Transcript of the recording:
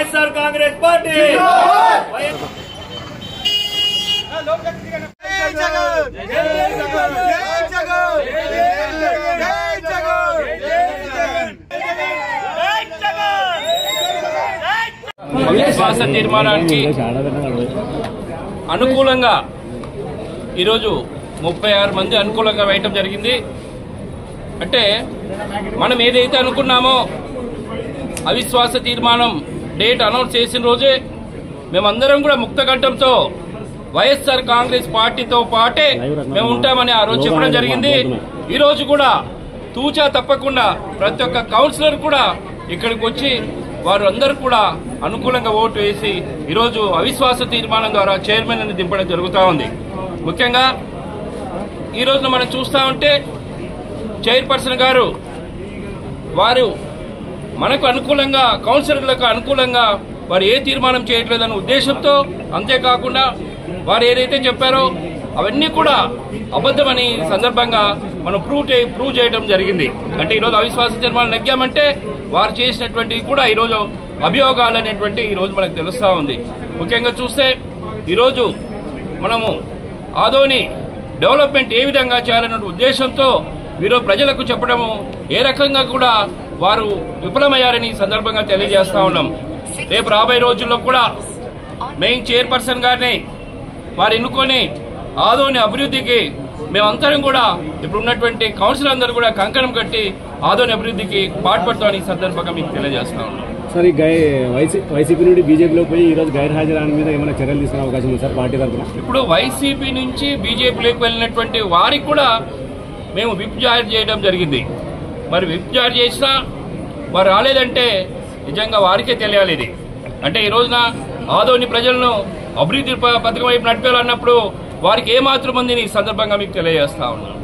YSR Congress party అవిశ్వాస తీర్మానానికి అనుకూలంగా ఈరోజు 36 మంది అనుకూలంగా వేయటం జరిగింది. అంటే మనం ఏదైతే అనుకున్నామో అవిశ్వాస తీర్మానం డేట్ అనౌన్స్ చేసిన రోజే మేమందరం కూడా ముక్తకంఠంతో వైఎస్ఆర్ కాంగ్రెస్ పార్టీతో పాటే మేము ఉంటామని ఆ రోజు చెప్పడం జరిగింది. ఈ రోజు కూడా తూచా తప్పకుండా ప్రతి ఒక్క కౌన్సిలర్ కూడా ఇక్కడికి వచ్చి వారు అందరూ కూడా అనుకూలంగా ఓటు వేసి ఈరోజు అవిశ్వాస తీర్మానం ద్వారా చైర్మన్ అని దింపడం జరుగుతూ ఉంది. ముఖ్యంగా ఈ రోజున మనం చూస్తూ ఉంటే చైర్పర్సన్ గారు వారు మనకు అనుకూలంగా కౌన్సిలర్లకు అనుకూలంగా వారు ఏ తీర్మానం చేయట్లేదన్న ఉద్దేశంతో, అంతేకాకుండా వారు ఏదైతే చెప్పారో అవన్నీ కూడా అబద్ధమని సందర్భంగా మనం ప్రూవ్ చేయడం జరిగింది. అంటే ఈరోజు అవిశ్వాస తీర్మానం నెగ్గామంటే వారు చేసినటువంటివి కూడా ఈరోజు అభియోగాలు అనేటువంటి ఈరోజు మనకు తెలుస్తూ ఉంది. ముఖ్యంగా చూస్తే ఈరోజు మనము ఆదోని డెవలప్మెంట్ ఏ విధంగా చేయాలనే ఉద్దేశంతో ఈరోజు ప్రజలకు చెప్పడము ఏ రకంగా కూడా వారు విఫలమయ్యారని సందర్భంగా తెలియజేస్తా ఉన్నాం. రేపు రాబోయే రోజుల్లో కూడా మెయిన్ చైర్పర్సన్ గారిని వారు ఎన్నుకొని ఆదోని అభివృద్ధికి మేమందరం కూడా ఇప్పుడు ఉన్నటువంటి కౌన్సిల్ అందరూ కూడా కంకణం కట్టి ఆదోని అభివృద్ధికి పాటుపడతామని సందర్భంగా మీకు తెలియజేస్తా ఉన్నాం. సార్, ఈ వైసీపీ నుండి బీజేపీలో పోయి ఈ రోజు గైర్హాజరాని మీద ఏమైనా చర్యలు తీసుకునే అవకాశం ఉంది సార్ పార్టీ తరఫున? ఇప్పుడు వైసీపీ నుంచి బీజేపీలోకి వెళ్ళినటువంటి వారికి కూడా మేము విప్ జారీ చేయడం జరిగింది. మరి విప్ జారీ చేసినా వారు రాలేదంటే నిజంగా వారికే తెలియాలి. ఇది అంటే ఈ రోజున ఆదోని ప్రజలను అభివృద్ధి పథకం వైపు నడిపేయాలన్నప్పుడు వారికి ఏమాత్రం మందిని ఈ సందర్భంగా మీకు తెలియజేస్తా ఉన్నాను.